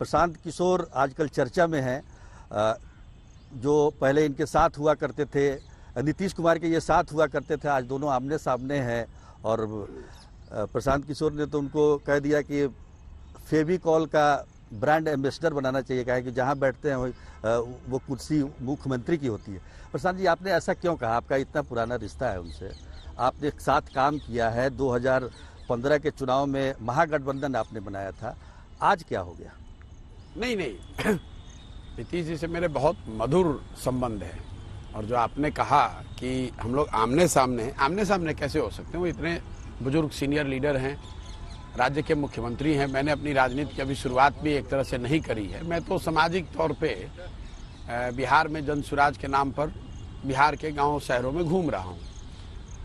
प्रशांत किशोर आजकल चर्चा में हैं, जो पहले इनके साथ हुआ करते थे, नीतीश कुमार के ये साथ हुआ करते थे, आज दोनों आमने सामने हैं। और प्रशांत किशोर ने तो उनको कह दिया कि फेविकॉल का ब्रांड एम्बेसडर बनाना चाहिए, कहा कि जहां बैठते हैं वो कुर्सी मुख्यमंत्री की होती है। प्रशांत जी, आपने ऐसा क्यों कहा? आपका इतना पुराना रिश्ता है उनसे, आपने एक साथ काम किया है, 2015 के चुनाव में महागठबंधन आपने बनाया था, आज क्या हो गया? नहीं नीतीश जी से मेरे बहुत मधुर संबंध है। और जो आपने कहा कि हम लोग आमने सामने कैसे हो सकते हैं? वो इतने बुजुर्ग सीनियर लीडर हैं, राज्य के मुख्यमंत्री हैं। मैंने अपनी राजनीति की अभी शुरुआत भी एक तरह से नहीं करी है। मैं तो सामाजिक तौर पे बिहार में जन सुराज के नाम पर बिहार के गांव शहरों में घूम रहा हूं।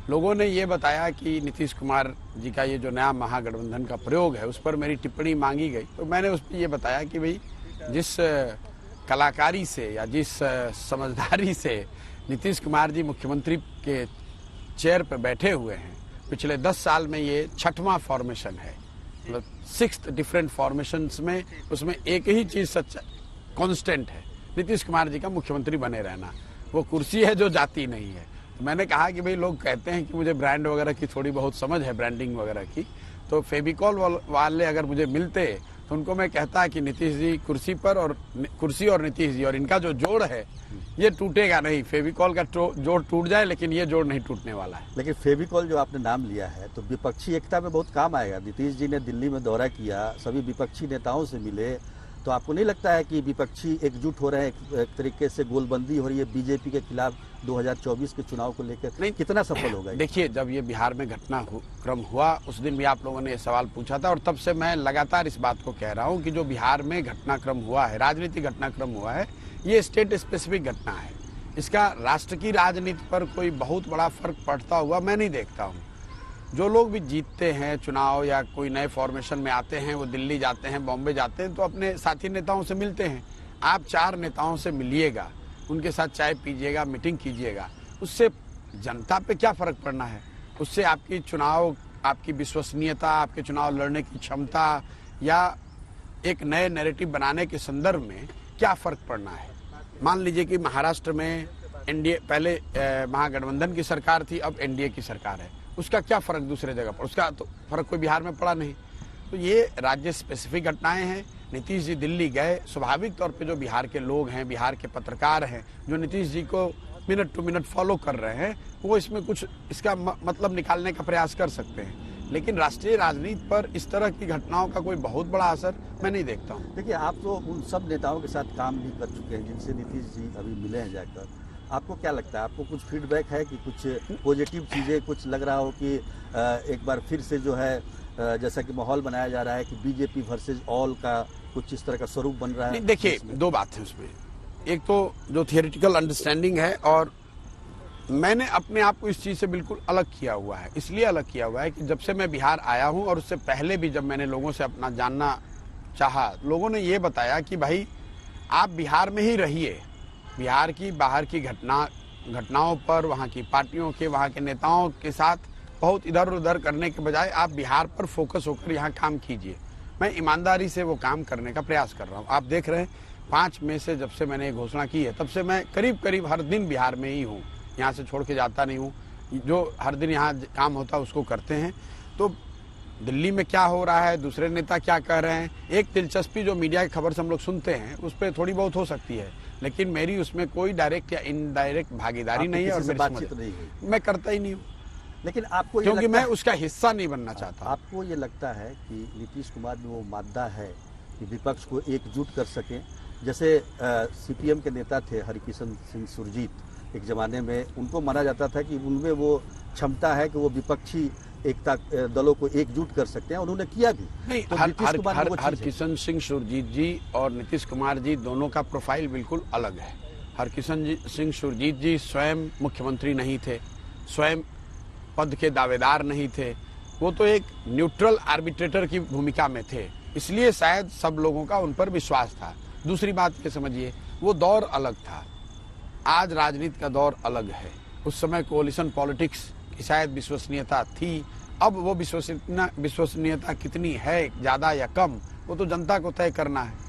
लोगों ने ये बताया कि नीतीश कुमार जी का ये जो नया महागठबंधन का प्रयोग है उस पर मेरी टिप्पणी मांगी गई, तो मैंने उस पर ये बताया कि भाई जिस कलाकारी से या जिस समझदारी से नीतीश कुमार जी मुख्यमंत्री के चेयर पर बैठे हुए हैं, पिछले 10 साल में ये 6वां फॉर्मेशन है, मतलब 6th डिफरेंट फॉर्मेशंस में, उसमें एक ही चीज सच्चा कांस्टेंट है, नीतीश कुमार जी का मुख्यमंत्री बने रहना। वो कुर्सी है जो जाती नहीं है। तो मैंने कहा कि भाई लोग कहते हैं कि मुझे ब्रांड वगैरह की थोड़ी बहुत समझ है, ब्रांडिंग वगैरह की, तो फेविकॉल वाले अगर मुझे मिलते तो उनको मैं कहता कि नीतीश जी कुर्सी पर, और कुर्सी और नीतीश जी, और इनका जो जोड़ है ये टूटेगा नहीं। फेविकॉल का जोड़ टूट जाए लेकिन ये जोड़ नहीं टूटने वाला है। लेकिन फेविकॉल जो आपने नाम लिया है तो विपक्षी एकता में बहुत काम आएगा। नीतीश जी ने दिल्ली में दौरा किया, सभी विपक्षी नेताओं से मिले, तो आपको नहीं लगता है कि विपक्षी एकजुट हो रहे हैं, एक तरीके से गोलबंदी हो रही है बीजेपी के खिलाफ 2024 के चुनाव को लेकर? नहीं, कितना सफल होगा? देखिए, जब ये बिहार में घटनाक्रम हुआ उस दिन भी आप लोगों ने ये सवाल पूछा था, और तब से मैं लगातार इस बात को कह रहा हूँ कि जो बिहार में घटनाक्रम हुआ है, राजनीतिक घटनाक्रम हुआ है, ये स्टेट स्पेसिफिक घटना है। इसका राष्ट्र की राजनीति पर कोई बहुत बड़ा फर्क पड़ता हुआ मैं नहीं देखता हूँ। जो लोग भी जीतते हैं चुनाव या कोई नए फॉर्मेशन में आते हैं, वो दिल्ली जाते हैं, बॉम्बे जाते हैं, तो अपने साथी नेताओं से मिलते हैं। आप 4 नेताओं से मिलिएगा, उनके साथ चाय पीजिएगा, मीटिंग कीजिएगा, उससे जनता पे क्या फर्क पड़ना है? उससे आपकी चुनाव, आपकी विश्वसनीयता, आपके चुनाव लड़ने की क्षमता या एक नए नैरेटिव बनाने के संदर्भ में क्या फर्क पड़ना है? मान लीजिए कि महाराष्ट्र में एनडीए, पहले महागठबंधन की सरकार थी, अब एनडीए की सरकार है, उसका क्या फर्क दूसरे जगह पर? उसका तो फर्क कोई बिहार में पड़ा नहीं। तो ये राज्य स्पेसिफिक घटनाएं हैं। नीतीश जी दिल्ली गए, स्वाभाविक तौर पे जो बिहार के लोग हैं, बिहार के पत्रकार हैं, जो नीतीश जी को मिनट टू मिनट फॉलो कर रहे हैं, वो इसमें कुछ इसका मतलब निकालने का प्रयास कर सकते हैं। लेकिन राष्ट्रीय राजनीति पर इस तरह की घटनाओं का कोई बहुत बड़ा असर मैं नहीं देखता हूँ। देखिए, आप तो उन सब नेताओं के साथ काम भी कर चुके हैं जिनसे नीतीश जी अभी मिले हैं जाकर। आपको क्या लगता है, आपको कुछ फीडबैक है कि कुछ पॉजिटिव चीज़ें, कुछ लग रहा हो कि एक बार फिर से जो है जैसा कि माहौल बनाया जा रहा है कि बीजेपी वर्सेस ऑल का कुछ इस तरह का स्वरूप बन रहा है? देखिए, 2 बात है उसमें। एक तो जो थियोरेटिकल अंडरस्टैंडिंग है, और मैंने अपने आप को इस चीज़ से बिल्कुल अलग किया हुआ है। इसलिए अलग किया हुआ है कि जब से मैं बिहार आया हूँ, और उससे पहले भी जब मैंने लोगों से अपना जानना चाहा, लोगों ने ये बताया कि भाई आप बिहार में ही रहिए, बिहार की बाहर की घटनाओं पर, वहाँ की पार्टियों के, वहाँ के नेताओं के साथ बहुत इधर उधर करने के बजाय आप बिहार पर फोकस होकर यहाँ काम कीजिए। मैं ईमानदारी से वो काम करने का प्रयास कर रहा हूँ। आप देख रहे हैं 5 मई से जब से मैंने ये घोषणा की है, तब से मैं करीब करीब हर दिन बिहार में ही हूँ, यहाँ से छोड़ के जाता नहीं हूँ। जो हर दिन यहाँ काम होता है उसको करते हैं। तो दिल्ली में क्या हो रहा है, दूसरे नेता क्या कह रहे हैं, एक दिलचस्पी जो मीडिया की खबर से हम लोग सुनते हैं उस पर थोड़ी बहुत हो सकती है, लेकिन मेरी उसमें कोई डायरेक्ट या इनडायरेक्ट भागीदारी नहीं है, और मेरी बातचीत नहीं है, मैं करता ही नहीं हूँ। लेकिन आपको क्योंकि मैं उसका हिस्सा नहीं बनना चाहता। आपको ये लगता है कि नीतीश कुमार में वो मादा है कि विपक्ष को एकजुट कर सकें? जैसे सीपीएम के नेता थे हरकिशन सिंह सुरजीत, एक जमाने में उनको माना जाता था कि उनमें वो क्षमता है कि वो विपक्षी एकता दलों को एकजुट कर सकते हैं, उन्होंने किया भी। नहीं, तो हरकिशन सिंह सुरजीत जी और नीतीश कुमार जी दोनों का प्रोफाइल बिल्कुल अलग है। हरकिशन सिंह सुरजीत जी स्वयं मुख्यमंत्री नहीं थे, स्वयं पद के दावेदार नहीं थे, वो तो एक न्यूट्रल आर्बिट्रेटर की भूमिका में थे, इसलिए शायद सब लोगों का उन पर विश्वास था। दूसरी बात ये समझिए, वो दौर अलग था, आज राजनीति का दौर अलग है। उस समय कोलिशन पॉलिटिक्स की शायद विश्वसनीयता थी, अब वो विश्वसनीयता कितनी है, ज्यादा या कम, वो तो जनता को तय करना है।